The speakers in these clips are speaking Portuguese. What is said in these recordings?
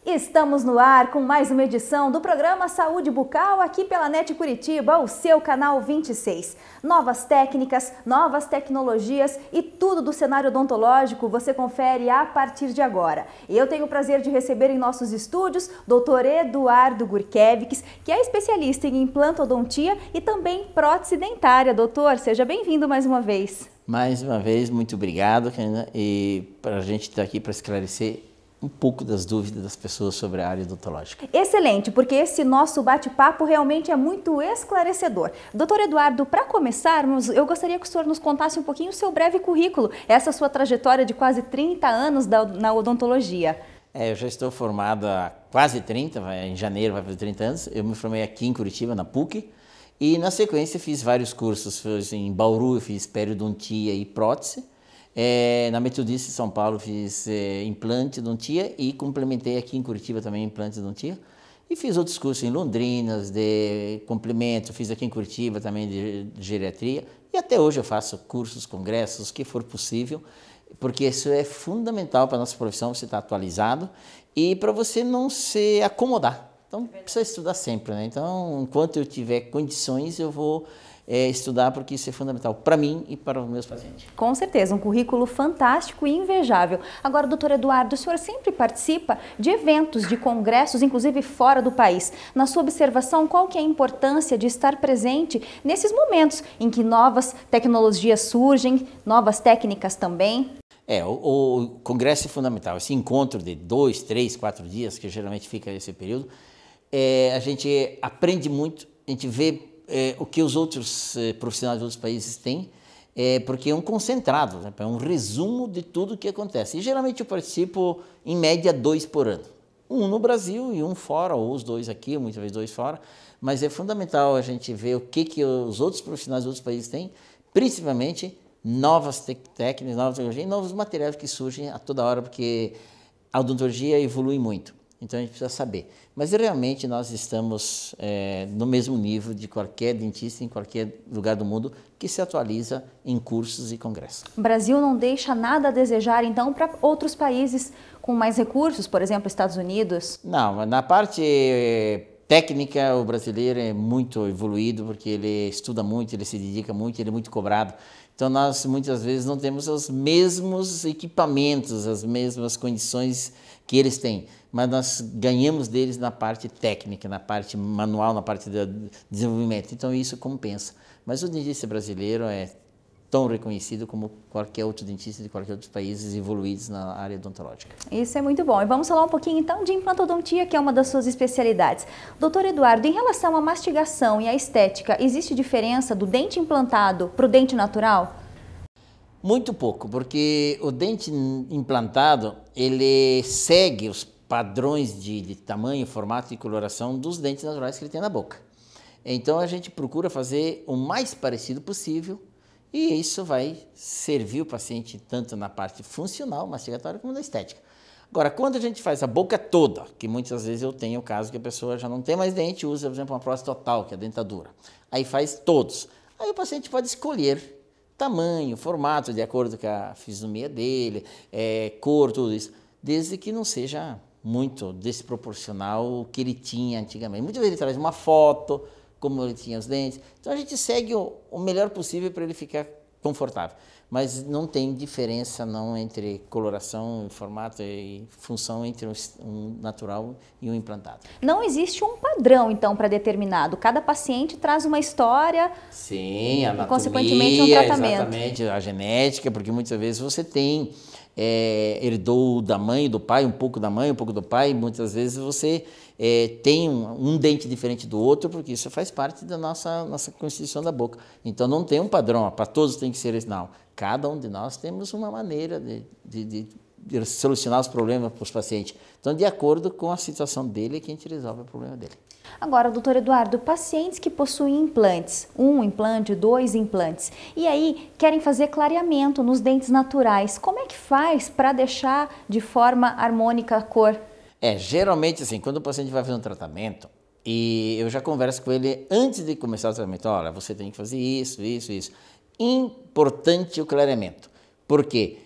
Estamos no ar com mais uma edição do programa Saúde Bucal aqui pela NET Curitiba, o seu canal 26. Novas técnicas, novas tecnologias e tudo do cenário odontológico você confere a partir de agora. Eu tenho o prazer de receber em nossos estúdios Dr. Eduardo Gurkevics, que é especialista em implantodontia e também prótese dentária. Doutor, seja bem-vindo mais uma vez. Mais uma vez, muito obrigado, Karina, e para a gente estar aqui para esclarecer um pouco das dúvidas das pessoas sobre a área odontológica. Excelente, porque esse nosso bate-papo realmente é muito esclarecedor. Doutor Eduardo, para começarmos, eu gostaria que o senhor nos contasse um pouquinho o seu breve currículo, essa sua trajetória de quase 30 anos na odontologia. Eu já estou formado há quase 30, em janeiro vai fazer 30 anos. Eu me formei aqui em Curitiba, na PUC, e na sequência fiz vários cursos. Em Bauru eu fiz periodontia e prótese. Na Metodista de São Paulo fiz implante odontia e complementei aqui em Curitiba também implante odontia. E fiz outros cursos em Londrina, de complemento, fiz aqui em Curitiba também de geriatria. E até hoje eu faço cursos, congressos, o que for possível, porque isso é fundamental para a nossa profissão, você estar atualizado e para você não se acomodar. Então precisa estudar sempre, né? Então, enquanto eu tiver condições, eu vou estudar, porque isso é fundamental para mim e para os meus pacientes. Com certeza, um currículo fantástico e invejável. Agora, doutor Eduardo, o senhor sempre participa de eventos, de congressos, inclusive fora do país. Na sua observação, qual que é a importância de estar presente nesses momentos em que novas tecnologias surgem, novas técnicas também? O congresso é fundamental. Esse encontro de 2, 3, 4 dias, que geralmente fica esse período, a gente aprende muito, a gente vê o que os outros profissionais de outros países têm, porque é um concentrado, né? É um resumo de tudo o que acontece. E geralmente eu participo, em média, 2 por ano. Um no Brasil e um fora, ou os 2 aqui, muitas vezes 2 fora. Mas é fundamental a gente ver o que os outros profissionais de outros países têm, principalmente novas técnicas, novas tecnologias e novos materiais que surgem a toda hora, porque a odontologia evolui muito. Então a gente precisa saber. Mas realmente nós estamos no mesmo nível de qualquer dentista em qualquer lugar do mundo que se atualiza em cursos e congressos. O Brasil não deixa nada a desejar, então, para outros países com mais recursos, por exemplo, Estados Unidos? Não, na parte técnica, o brasileiro é muito evoluído, porque ele estuda muito, ele se dedica muito, ele é muito cobrado. Então nós muitas vezes não temos os mesmos equipamentos, as mesmas condições que eles têm, mas nós ganhamos deles na parte técnica, na parte manual, na parte de desenvolvimento. Então isso compensa. Mas o dentista brasileiro é tão reconhecido como qualquer outro dentista de qualquer outro países evoluídos na área odontológica. Isso é muito bom. E vamos falar um pouquinho então de implantodontia, que é uma das suas especialidades. Doutor Eduardo, em relação à mastigação e à estética, existe diferença do dente implantado para o dente natural? Muito pouco, porque o dente implantado, ele segue os padrões de tamanho, formato e coloração dos dentes naturais que ele tem na boca. Então a gente procura fazer o mais parecido possível e isso vai servir o paciente tanto na parte funcional, mastigatória, como na estética. Agora, quando a gente faz a boca toda, que muitas vezes eu tenho o caso que a pessoa já não tem mais dente, usa, por exemplo, uma prótese total, que é a dentadura. Aí faz todos. Aí o paciente pode escolher tamanho, formato, de acordo com a fisionomia dele, cor, tudo isso, desde que não seja muito desproporcional o que ele tinha antigamente. Muitas vezes ele traz uma foto, como ele tinha os dentes, então a gente segue o melhor possível para ele ficar confortável. Mas não tem diferença não entre coloração, formato e função entre um natural e um implantado. Não existe um padrão, então, para determinado. Cada paciente traz uma história. Sim, a anatomia, e, consequentemente, um tratamento. Exatamente, a genética, porque muitas vezes você tem, herdou da mãe, do pai, um pouco da mãe, um pouco do pai, muitas vezes você tem um dente diferente do outro, porque isso faz parte da nossa constituição da boca. Então não tem um padrão, para todos tem que ser esse, não. Cada um de nós temos uma maneira de solucionar os problemas para os pacientes. Então, de acordo com a situação dele, é que a gente resolve o problema dele. Agora, doutor Eduardo, pacientes que possuem implantes, 1 implante, 2 implantes, e aí querem fazer clareamento nos dentes naturais, como é que faz para deixar de forma harmônica a cor? Geralmente assim, quando o paciente vai fazer um tratamento, e eu já converso com ele antes de começar o tratamento, olha, você tem que fazer isso, isso, isso. Importante o clareamento, porque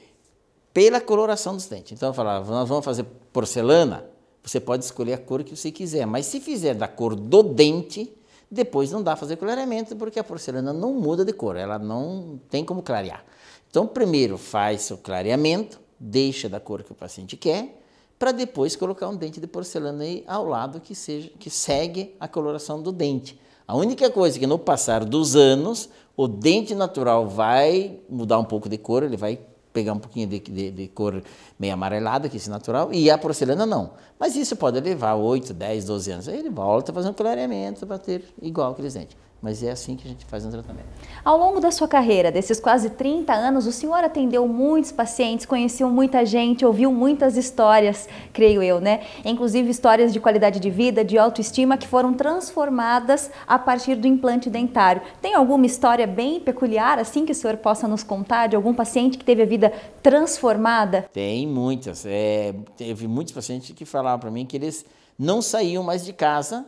pela coloração dos dentes. Então eu falava, nós vamos fazer porcelana, você pode escolher a cor que você quiser, mas se fizer da cor do dente, depois não dá para fazer clareamento, porque a porcelana não muda de cor, ela não tem como clarear. Então, primeiro faz o clareamento, deixa da cor que o paciente quer, para depois colocar um dente de porcelana aí ao lado que segue a coloração do dente. A única coisa que no passar dos anos, o dente natural vai mudar um pouco de cor, ele vai pegar um pouquinho de cor meio amarelada, que é esse natural, e a porcelana não. Mas isso pode levar 8, 10, 12 anos. Aí ele volta fazendo clareamento para ter igual aqueles dentes. Mas é assim que a gente faz um tratamento. Ao longo da sua carreira, desses quase 30 anos, o senhor atendeu muitos pacientes, conheceu muita gente, ouviu muitas histórias, creio eu, né? Inclusive histórias de qualidade de vida, de autoestima, que foram transformadas a partir do implante dentário. Tem alguma história bem peculiar, assim, que o senhor possa nos contar, de algum paciente que teve a vida transformada? Tem muitas. Teve muitos pacientes que falavam para mim que eles não saíam mais de casa,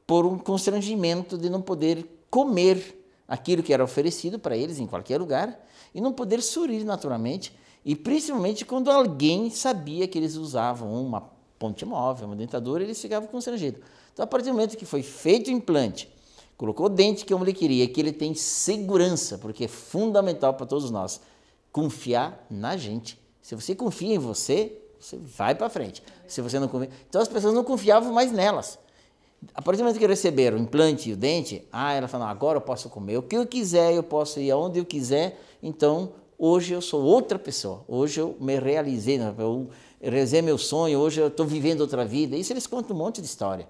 por um constrangimento de não poder comer aquilo que era oferecido para eles em qualquer lugar e não poder sorrir naturalmente, e principalmente quando alguém sabia que eles usavam uma ponte móvel, uma dentadura, eles ficavam constrangidos. Então, a partir do momento que foi feito o implante, colocou o dente que ele queria, que ele tem segurança, porque é fundamental para todos nós confiar na gente. Se você confia em você, você vai para frente. Se você não confia... Então, as pessoas não confiavam mais nelas. A partir do momento que receberam o implante e o dente, ela falou, agora eu posso comer o que eu quiser, eu posso ir aonde eu quiser, então hoje eu sou outra pessoa, hoje eu me realizei, eu realizei meu sonho, hoje eu estou vivendo outra vida. Isso eles contam um monte de história.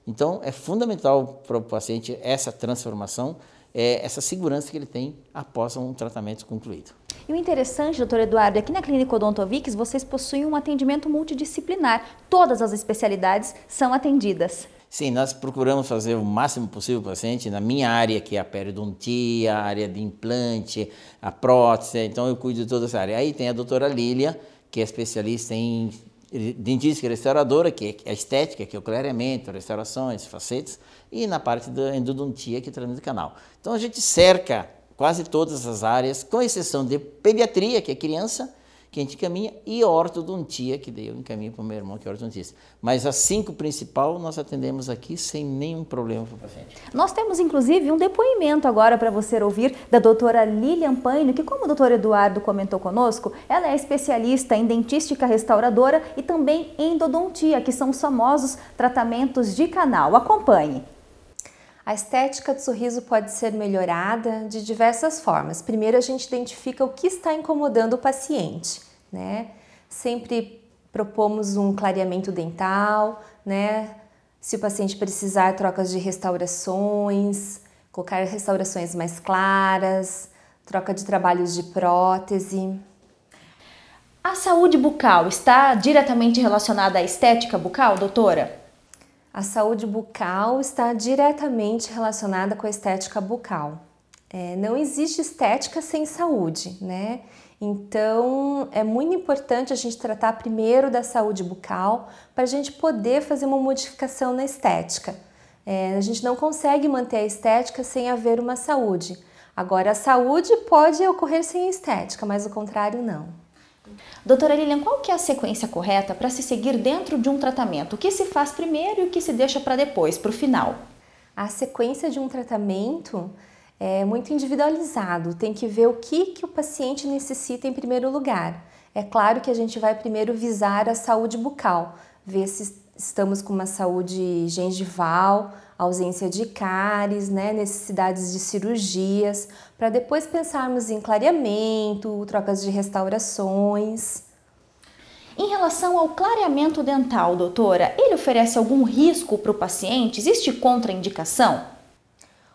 Então é fundamental para o paciente essa transformação, essa segurança que ele tem após um tratamento concluído. E o interessante, doutor Eduardo, é que na Clínica Odontovix vocês possuem um atendimento multidisciplinar. Todas as especialidades são atendidas. Sim, nós procuramos fazer o máximo possível para o paciente na minha área, que é a periodontia, a área de implante, a prótese, então eu cuido de toda essa área. Aí tem a doutora Lília, que é especialista em dentística restauradora, que é a estética, que é o clareamento, restaurações, facetas, e na parte da endodontia, que é o tratamento canal. Então a gente cerca quase todas as áreas, com exceção de pediatria, que é criança, que a gente encaminha, e ortodontia, que daí eu encaminho para o meu irmão, que é ortodontista. Mas as 5 principais nós atendemos aqui sem nenhum problema para o paciente. Nós temos, inclusive, um depoimento agora para você ouvir da doutora Lilian Paino, que, como o doutor Eduardo comentou conosco, ela é especialista em dentística restauradora e também em endodontia, que são os famosos tratamentos de canal. Acompanhe. A estética do sorriso pode ser melhorada de diversas formas. Primeiro, a gente identifica o que está incomodando o paciente, né? Sempre propomos um clareamento dental, né? Se o paciente precisar, trocas de restaurações, colocar restaurações mais claras, troca de trabalhos de prótese. A saúde bucal está diretamente relacionada à estética bucal, doutora? A saúde bucal está diretamente relacionada com a estética bucal. Não existe estética sem saúde, né? Então, é muito importante a gente tratar primeiro da saúde bucal para a gente poder fazer uma modificação na estética. A gente não consegue manter a estética sem haver uma saúde. Agora, a saúde pode ocorrer sem a estética, mas o contrário não. Doutora Lilian, qual que é a sequência correta para se seguir dentro de um tratamento? O que se faz primeiro e o que se deixa para depois, para o final? A sequência de um tratamento é muito individualizado, tem que ver o que o paciente necessita em primeiro lugar. É claro que a gente vai primeiro visar a saúde bucal, ver se estamos com uma saúde gengival, ausência de cáries, né, necessidades de cirurgias, para depois pensarmos em clareamento, trocas de restaurações. Em relação ao clareamento dental, doutora, ele oferece algum risco para o paciente? Existe contraindicação?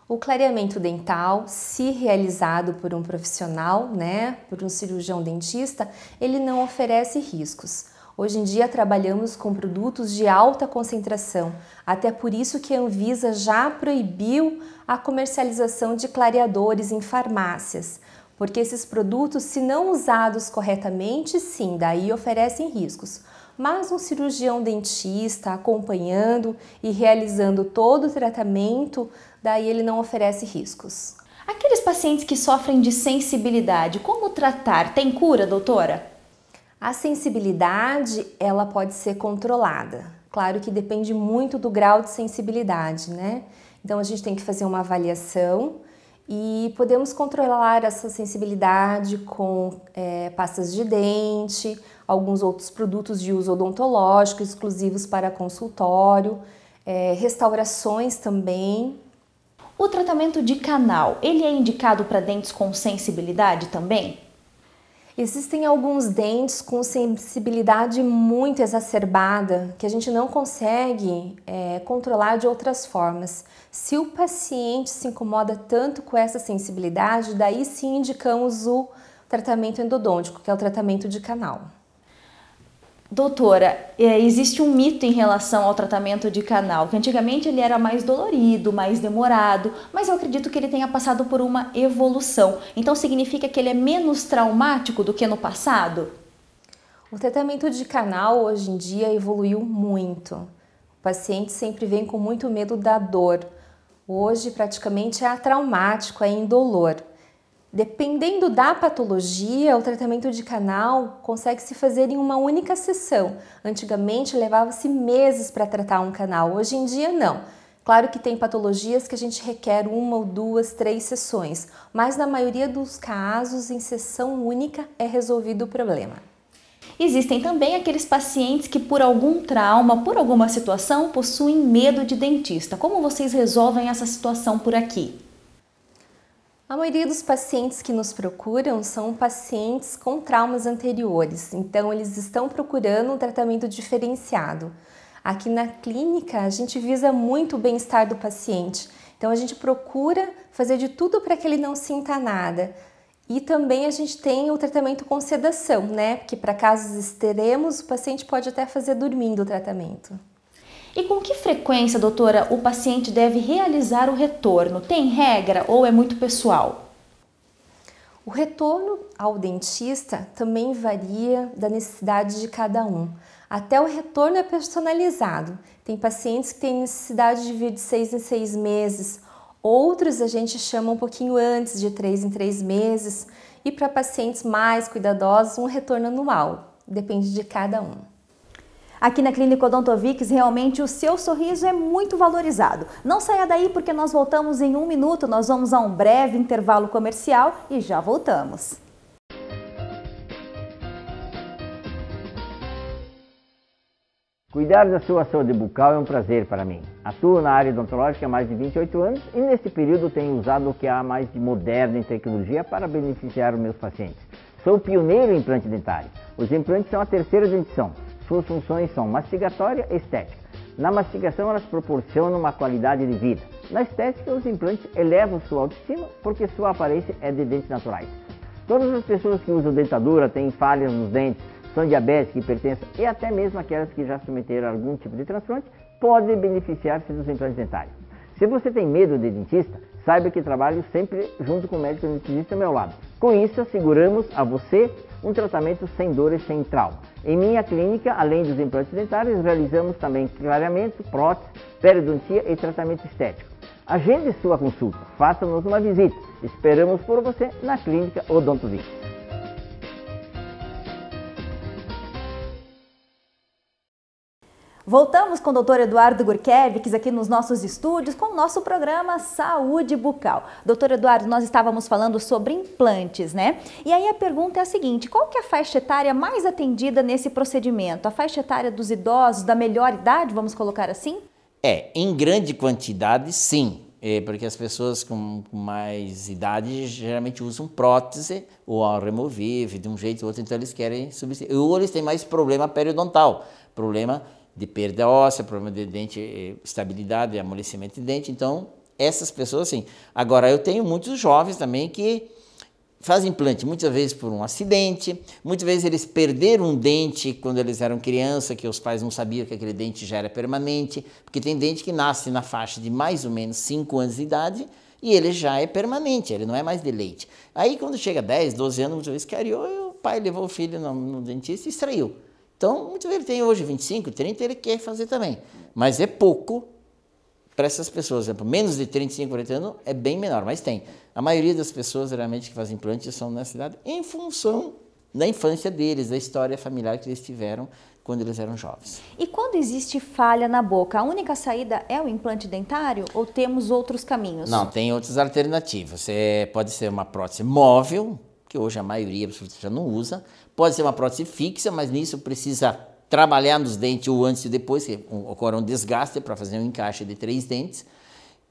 O clareamento dental, se realizado por um profissional, né, por um cirurgião dentista, ele não oferece riscos. Hoje em dia trabalhamos com produtos de alta concentração, até por isso que a Anvisa já proibiu a comercialização de clareadores em farmácias, porque esses produtos, se não usados corretamente, sim, daí oferecem riscos. Mas um cirurgião dentista acompanhando e realizando todo o tratamento, daí ele não oferece riscos. Aqueles pacientes que sofrem de sensibilidade, como tratar? Tem cura, doutora? A sensibilidade, ela pode ser controlada. Claro que depende muito do grau de sensibilidade, né? Então a gente tem que fazer uma avaliação e podemos controlar essa sensibilidade com pastas de dente, alguns outros produtos de uso odontológico exclusivos para consultório, restaurações também. O tratamento de canal, ele é indicado para dentes com sensibilidade também? Existem alguns dentes com sensibilidade muito exacerbada que a gente não consegue controlar de outras formas. Se o paciente se incomoda tanto com essa sensibilidade, daí sim indicamos o tratamento endodôntico, que é o tratamento de canal. Doutora, existe um mito em relação ao tratamento de canal, que antigamente ele era mais dolorido, mais demorado, mas eu acredito que ele tenha passado por uma evolução. Então significa que ele é menos traumático do que no passado? O tratamento de canal hoje em dia evoluiu muito. O paciente sempre vem com muito medo da dor. Hoje praticamente é atraumático, é indolor. Dependendo da patologia, o tratamento de canal consegue se fazer em uma única sessão. Antigamente levava-se meses para tratar um canal, hoje em dia não. Claro que tem patologias que a gente requer 1 ou 2, 3 sessões, mas na maioria dos casos, em sessão única é resolvido o problema. Existem também aqueles pacientes que por algum trauma, por alguma situação, possuem medo de dentista. Como vocês resolvem essa situação por aqui? A maioria dos pacientes que nos procuram são pacientes com traumas anteriores, então eles estão procurando um tratamento diferenciado. Aqui na clínica a gente visa muito o bem-estar do paciente, então a gente procura fazer de tudo para que ele não sinta nada. E também a gente tem o tratamento com sedação, né? Porque para casos extremos o paciente pode até fazer dormindo o tratamento. E com que frequência, doutora, o paciente deve realizar o retorno? Tem regra ou é muito pessoal? O retorno ao dentista também varia da necessidade de cada um. Até o retorno é personalizado. Tem pacientes que têm necessidade de vir de 6 em 6 meses, outros a gente chama um pouquinho antes, de 3 em 3 meses. E para pacientes mais cuidadosos, um retorno anual. Depende de cada um. Aqui na Clínica Odontovix, realmente o seu sorriso é muito valorizado. Não saia daí porque nós voltamos em 1 minuto, nós vamos a um breve intervalo comercial e já voltamos. Cuidar da sua saúde bucal é um prazer para mim. Atuo na área odontológica há mais de 28 anos e nesse período tenho usado o que há mais de moderno em tecnologia para beneficiar os meus pacientes. Sou pioneiro em implante dentário. Os implantes são a terceira dentição. Suas funções são mastigatória e estética. Na mastigação, elas proporcionam uma qualidade de vida. Na estética, os implantes elevam sua autoestima porque sua aparência é de dentes naturais. Todas as pessoas que usam dentadura têm falhas nos dentes, são diabéticas, hipertensas e até mesmo aquelas que já submeteram a algum tipo de transplante podem beneficiar-se dos implantes dentários. Se você tem medo de dentista, saiba que trabalho sempre junto com o médico anestesista ao meu lado. Com isso, asseguramos a você um tratamento sem dor e sem trauma. Em minha clínica, além dos implantes dentários, realizamos também clareamento, prótese, periodontia e tratamento estético. Agende sua consulta, faça-nos uma visita. Esperamos por você na Clínica Odontovix. Voltamos com o Dr. Eduardo Gurkevics aqui nos nossos estúdios com o nosso programa Saúde Bucal. Dr. Eduardo, nós estávamos falando sobre implantes, né? E aí a pergunta é a seguinte, qual que é a faixa etária mais atendida nesse procedimento? A faixa etária dos idosos, da melhor idade, vamos colocar assim? Em grande quantidade, sim. Porque as pessoas com mais idade geralmente usam prótese ou removível de um jeito ou outro, então eles querem substituir. Ou eles têm mais problema periodontal, problema de perda óssea, problema de dente, estabilidade, amolecimento de dente, então essas pessoas sim. Agora eu tenho muitos jovens também que fazem implante, muitas vezes por um acidente, muitas vezes eles perderam um dente quando eles eram criança, que os pais não sabiam que aquele dente já era permanente, porque tem dente que nasce na faixa de mais ou menos 5 anos de idade e ele já é permanente, ele não é mais de leite. Aí quando chega a 10, 12 anos, muitas vezes cariou e o pai levou o filho no dentista e extraiu. Então, muitas vezes ele tem hoje 25, 30, ele quer fazer também. Mas é pouco para essas pessoas. Por exemplo, menos de 35, 40 anos é bem menor, mas tem. A maioria das pessoas, geralmente, que fazem implantes são nessa idade em função da infância deles, da história familiar que eles tiveram quando eles eram jovens. E quando existe falha na boca, a única saída é o implante dentário ou temos outros caminhos? Não, tem outras alternativas. Pode ser uma prótese móvel, que hoje a maioria já não usa. Pode ser uma prótese fixa, mas nisso precisa trabalhar nos dentes o antes e depois, que ocorre um desgaste para fazer um encaixe de 3 dentes.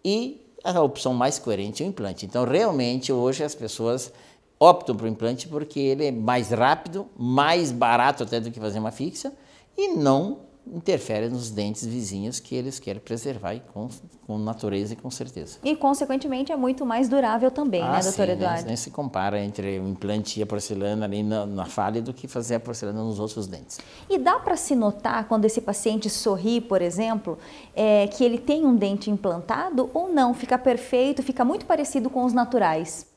E a opção mais coerente é o implante. Então, realmente, hoje as pessoas optam por implante porque ele é mais rápido, mais barato até do que fazer uma fixa e não interfere nos dentes vizinhos que eles querem preservar e com natureza e com certeza. E, consequentemente, é muito mais durável também, né, doutor sim, Eduardo? Nem se compara entre o implante e a porcelana ali na falha do que fazer a porcelana nos outros dentes. E dá para se notar quando esse paciente sorri, por exemplo, que ele tem um dente implantado ou não? Fica perfeito, fica muito parecido com os naturais?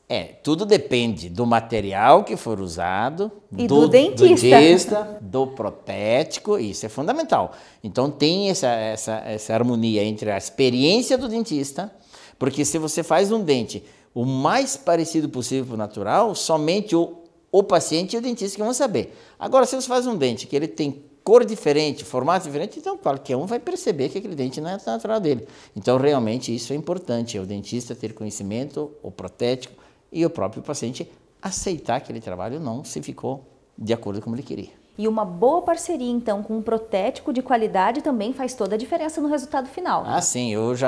Tudo depende do material que for usado, e do dentista, do protético, isso é fundamental. Então tem essa harmonia entre a experiência do dentista, porque se você faz um dente o mais parecido possível com o natural, somente o paciente e o dentista que vão saber. Agora, se você faz um dente que ele tem cor diferente, formato diferente, então qualquer um vai perceber que aquele dente não é natural dele. Então realmente isso é importante, é o dentista ter conhecimento, o protético, e o próprio paciente aceitar aquele trabalho não se ficou de acordo com ele queria. E uma boa parceria, então, com um protético de qualidade também faz toda a diferença no resultado final. Sim, hoje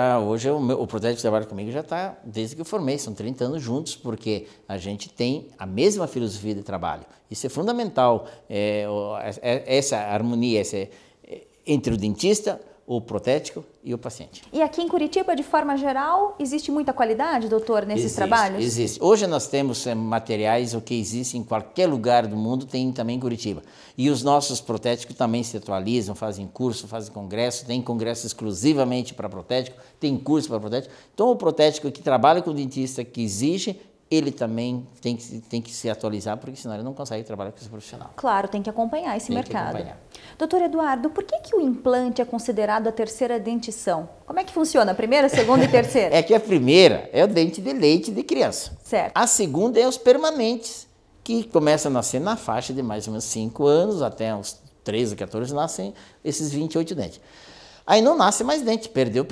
o protético que trabalha comigo já está desde que eu formei, são 30 anos juntos, porque a gente tem a mesma filosofia de trabalho. Isso é fundamental, essa harmonia entre o dentista, o protético e o paciente. E aqui em Curitiba, de forma geral, existe muita qualidade, doutor, nesses trabalhos? Existe. Hoje nós temos materiais, o que existe em qualquer lugar do mundo, tem também em Curitiba. E os nossos protéticos também se atualizam, fazem curso, fazem congresso, tem congresso exclusivamente para protético, tem curso para protético. Então o protético que trabalha com o dentista, que exige, ele também tem que se atualizar, porque senão ele não consegue trabalhar com esse profissional. Claro, tem que acompanhar esse mercado. Doutor Eduardo, por que o implante é considerado a terceira dentição? Como é que funciona? A primeira, a segunda e terceira? É que a primeira é o dente de leite de criança. Certo. A segunda é os permanentes, que começam a nascer na faixa de mais ou menos 5 anos, até uns 13, 14 nascem esses 28 dentes. Aí não nasce mais dente, perdeu.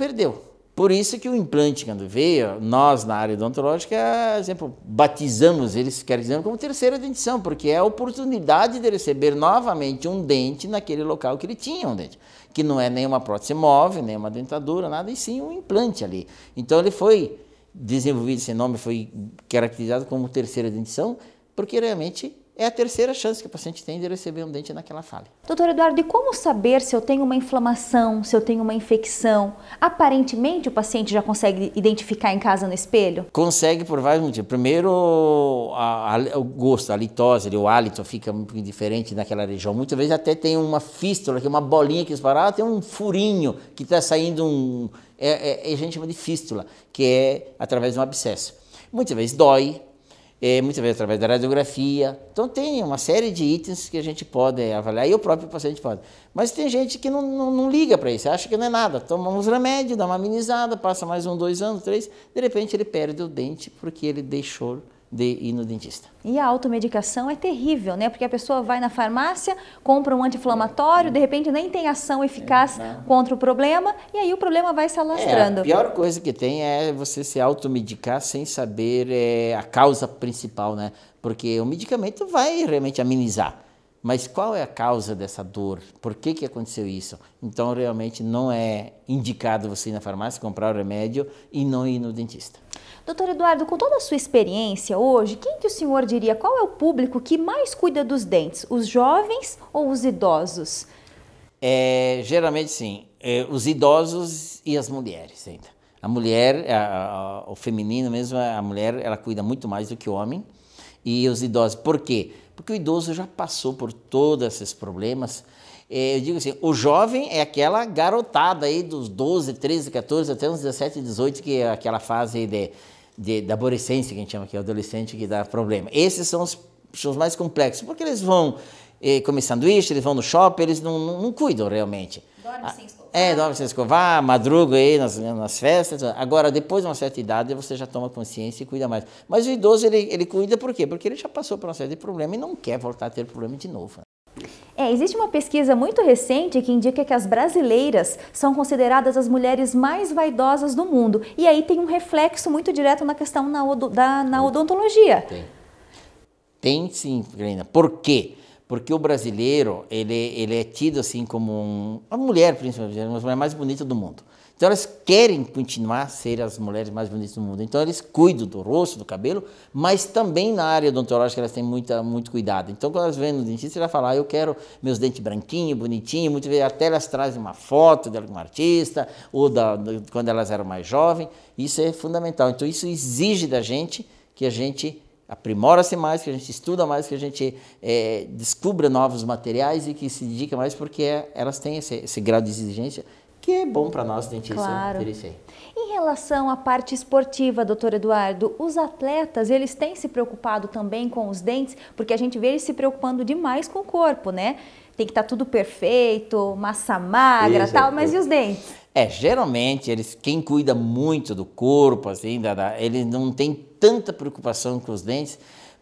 Por isso que o implante, quando veio, nós na área odontológica, exemplo, batizamos eles, quer dizer, como terceira dentição, porque é a oportunidade de receber novamente um dente naquele local que ele tinha um dente, que não é nenhuma prótese móvel, nem uma dentadura, nada, e sim um implante ali. Então ele foi desenvolvido, esse nome foi caracterizado como terceira dentição, porque realmente é a terceira chance que o paciente tem de receber um dente naquela falha. Doutor Eduardo, e como saber se eu tenho uma inflamação, se eu tenho uma infecção? Aparentemente o paciente já consegue identificar em casa no espelho? Consegue por vários motivos. Primeiro, o gosto, a litose, o hálito fica muito diferente naquela região. Muitas vezes até tem uma fístula, que é uma bolinha que esparala, tem um furinho que está saindo a gente chama de fístula, que é através de um abscesso. Muitas vezes dói. Muitas vezes através da radiografia. Então tem uma série de itens que a gente pode avaliar e o próprio paciente pode. Mas tem gente que não liga para isso, acha que não é nada. Toma uns remédios, dá uma amenizada, passa mais 1, 2 anos, 3, de repente ele perde o dente porque ele deixou de ir no dentista. E a automedicação é terrível, né? Porque a pessoa vai na farmácia, compra um anti-inflamatório, de repente nem tem ação eficaz contra o problema, e aí o problema vai se alastrando. A pior coisa que tem é você se automedicar sem saber a causa principal, né? Porque o medicamento vai realmente amenizar. Mas qual é a causa dessa dor? Por que aconteceu isso? Então, realmente não é indicado você ir na farmácia, comprar o remédio e não ir no dentista. Doutor Eduardo, com toda a sua experiência hoje, quem que o senhor diria, qual é o público que mais cuida dos dentes? Os jovens ou os idosos? Geralmente, sim. Os idosos e as mulheres ainda. A mulher, o feminino mesmo, a mulher, ela cuida muito mais do que o homem. E os idosos, por quê? Porque o idoso já passou por todos esses problemas. Eu digo assim, o jovem é aquela garotada aí dos 12, 13, 14, até uns 17, 18, que é aquela fase da adolescência, que a gente chama, que é o adolescente que dá problema. Esses são os mais complexos, porque eles vão comer sanduíche, eles vão no shopping, eles não cuidam realmente. Dorme sem escovar. Dorme sem escovar, madruga aí nas festas. Agora, depois de uma certa idade, você já toma consciência e cuida mais. Mas o idoso, ele cuida por quê? Porque ele já passou por uma série de problemas e não quer voltar a ter problema de novo. Existe uma pesquisa muito recente que indica que as brasileiras são consideradas as mulheres mais vaidosas do mundo. E aí tem um reflexo muito direto na questão na odontologia. Tem sim, Karina. Por quê? Porque o brasileiro, ele é tido assim como uma mulher, principalmente, uma mulher mais bonita do mundo. Então elas querem continuar a ser as mulheres mais bonitas do mundo. Então eles cuidam do rosto, do cabelo, mas também na área odontológica elas têm muito cuidado. Então quando elas vêm no dentista, elas falam, eu quero meus dentes branquinhos, bonitinhos, muitas vezes até elas trazem uma foto de algum artista, ou quando elas eram mais jovens. Isso é fundamental. Então isso exige da gente que a gente aprimora-se mais, que a gente estuda mais, que a gente descubra novos materiais e que se dedica mais, porque elas têm esse grau de exigência que é bom para nós dentistas. Claro. Em relação à parte esportiva, doutor Eduardo, os atletas, eles têm se preocupado também com os dentes, porque a gente vê eles se preocupando demais com o corpo, né? Tem que estar tudo perfeito, massa magra, tal, mas e os dentes? Geralmente, quem cuida muito do corpo, assim, eles não tem tanta preocupação com os dentes,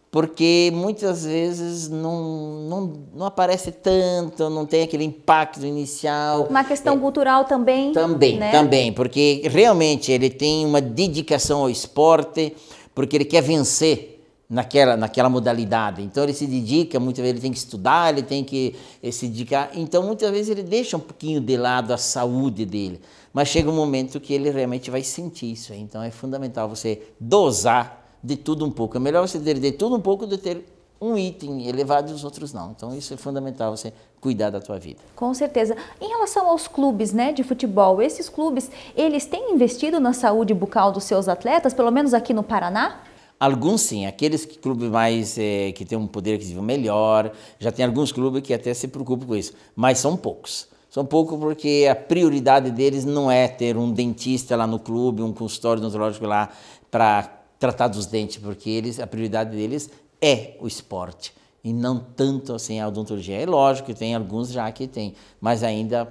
porque muitas vezes não aparece tanto, não tem aquele impacto inicial. Uma questão cultural também. Também, porque realmente ele tem uma dedicação ao esporte, porque ele quer vencer naquela modalidade. Então ele se dedica, muitas vezes ele tem que estudar, ele tem que se dedicar. Então muitas vezes ele deixa um pouquinho de lado a saúde dele. Mas chega um momento que ele realmente vai sentir isso. Então é fundamental você dosar de tudo um pouco. É melhor você ter de tudo um pouco do que ter um item elevado e os outros não. Então isso é fundamental, você cuidar da tua vida. Com certeza. Em relação aos clubes, né, de futebol, esses clubes, eles têm investido na saúde bucal dos seus atletas, pelo menos aqui no Paraná? Alguns sim, aqueles clubes mais que têm um poder aquisitivo melhor, já tem alguns clubes que até se preocupam com isso, mas são poucos. São poucos porque a prioridade deles não é ter um dentista lá no clube, um consultório odontológico lá para tratar dos dentes, porque a prioridade deles é o esporte e não tanto assim a odontologia. É lógico que tem alguns já que tem, mas ainda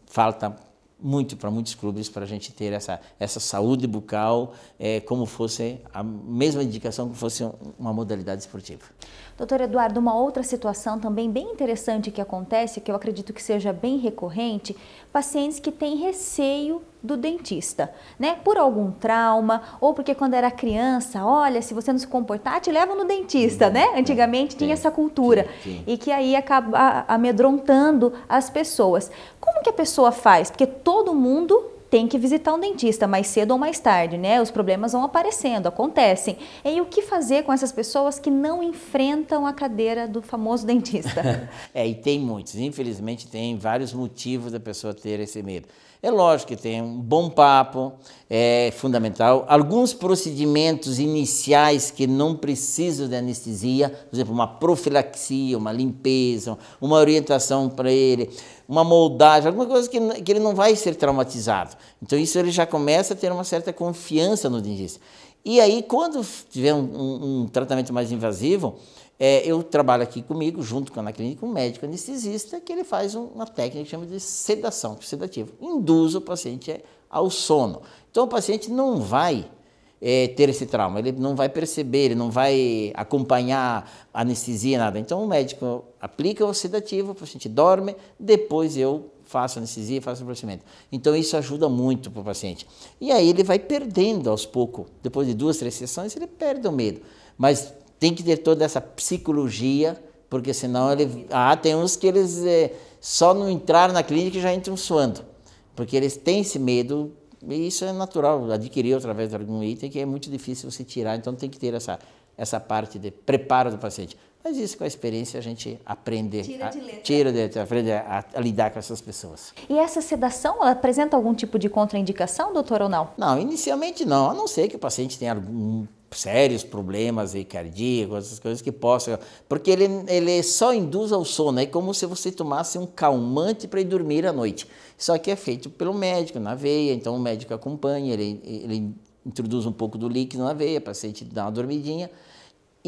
falta muito para muitos clubes para a gente ter essa saúde bucal como fosse a mesma indicação que fosse uma modalidade esportiva. Doutor Eduardo, uma outra situação também bem interessante que acontece, que eu acredito que seja bem recorrente, pacientes que têm receio do dentista, né? Por algum trauma, ou porque quando era criança, olha, se você não se comportar, te levam no dentista, né? Antigamente tinha essa cultura, e que aí acaba amedrontando as pessoas. Como que a pessoa faz? Porque todo mundo tem que visitar um dentista mais cedo ou mais tarde, né? Os problemas vão aparecendo, acontecem. E o que fazer com essas pessoas que não enfrentam a cadeira do famoso dentista? E tem muitos. Infelizmente, tem vários motivos da pessoa ter esse medo. É lógico que tem um bom papo, é fundamental. Alguns procedimentos iniciais que não precisam de anestesia, por exemplo, uma profilaxia, uma limpeza, uma orientação para ele, uma moldagem, alguma coisa que ele não vai ser traumatizado. Então isso ele já começa a ter uma certa confiança no dentista. E aí, quando tiver um tratamento mais invasivo, eu trabalho aqui comigo, junto com na clínica, um médico anestesista, que ele faz uma técnica que chama de sedação, sedativo. Induz o paciente ao sono. Então, o paciente não vai ter esse trauma, ele não vai perceber, ele não vai acompanhar a anestesia, nada. Então, o médico aplica o sedativo, o paciente dorme, depois eu faço anestesia, faço o procedimento. Então, isso ajuda muito para o paciente. E aí, ele vai perdendo aos poucos, depois de 2, 3 sessões, ele perde o medo. Mas tem que ter toda essa psicologia, porque senão tem uns que eles só não entraram na clínica e já entram suando, porque eles têm esse medo, e isso é natural, adquirir através de algum item que é muito difícil você tirar, então tem que ter essa parte de preparo do paciente. Mas isso com a experiência a gente aprende, aprende a lidar com essas pessoas. E essa sedação, ela apresenta algum tipo de contraindicação, doutor, ou não? Não, inicialmente não, a não ser que o paciente tenha algum sérios problemas cardíacos, essas coisas que possam, porque ele só induz ao sono, é como se você tomasse um calmante para ir dormir à noite. Só que é feito pelo médico, na veia, então o médico acompanha, ele introduz um pouco do líquido na veia, o paciente dá uma dormidinha,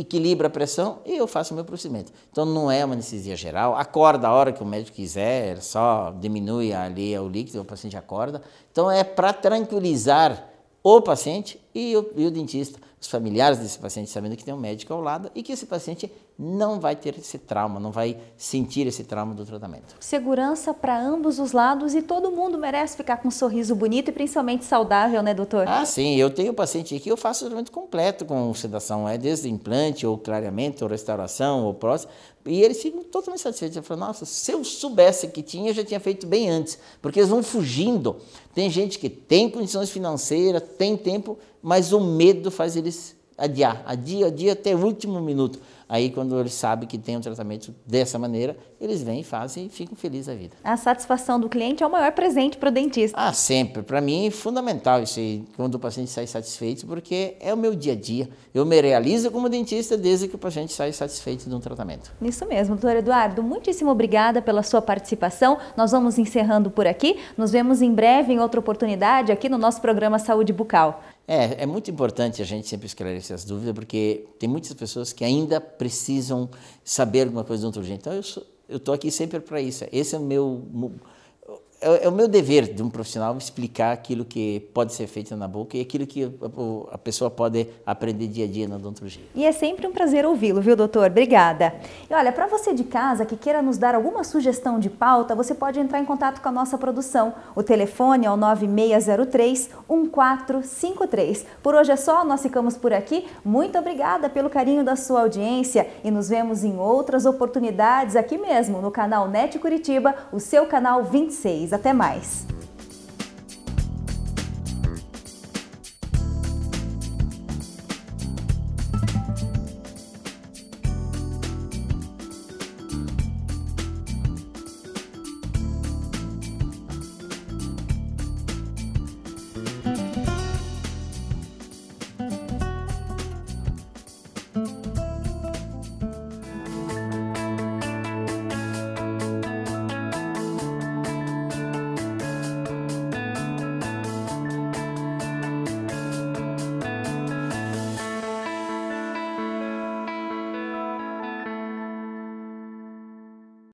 equilibra a pressão e eu faço o meu procedimento. Então não é uma anestesia geral, acorda a hora que o médico quiser, só diminui ali o líquido, o paciente acorda. Então é para tranquilizar o paciente e o dentista, os familiares desse paciente, sabendo que tem um médico ao lado e que esse paciente não vai ter esse trauma, não vai sentir esse trauma do tratamento. Segurança para ambos os lados e todo mundo merece ficar com um sorriso bonito e principalmente saudável, né, doutor? Ah, sim, eu tenho paciente aqui que eu faço tratamento completo com sedação, desde implante, ou clareamento, ou restauração, ou prótese, e eles ficam totalmente satisfeitos. Eu falo, nossa, se eu soubesse que tinha, eu já tinha feito bem antes, porque eles vão fugindo. Tem gente que tem condições financeiras, tem tempo, mas o medo faz eles adia até o último minuto. Aí, quando eles sabem que tem um tratamento dessa maneira, eles vêm, fazem e ficam felizes da vida. A satisfação do cliente é o maior presente para o dentista. Ah, sempre. Para mim é fundamental isso aí, quando o paciente sai satisfeito, porque é o meu dia a dia. Eu me realizo como dentista desde que o paciente sai satisfeito de um tratamento. Isso mesmo, doutor Eduardo. Muitíssimo obrigada pela sua participação. Nós vamos encerrando por aqui. Nos vemos em breve em outra oportunidade aqui no nosso programa Saúde Bucal. É muito importante a gente sempre esclarecer as dúvidas, porque tem muitas pessoas que ainda precisam saber alguma coisa de outro jeito. Então, eu estou aqui sempre para isso. Esse é o meu dever de um profissional, explicar aquilo que pode ser feito na boca e aquilo que a pessoa pode aprender dia a dia na odontologia. E é sempre um prazer ouvi-lo, viu, doutor? Obrigada. E olha, para você de casa que queira nos dar alguma sugestão de pauta, você pode entrar em contato com a nossa produção. O telefone é o 9603-1453. Por hoje é só, nós ficamos por aqui. Muito obrigada pelo carinho da sua audiência e nos vemos em outras oportunidades aqui mesmo, no canal NET Curitiba, o seu canal 26. Até mais!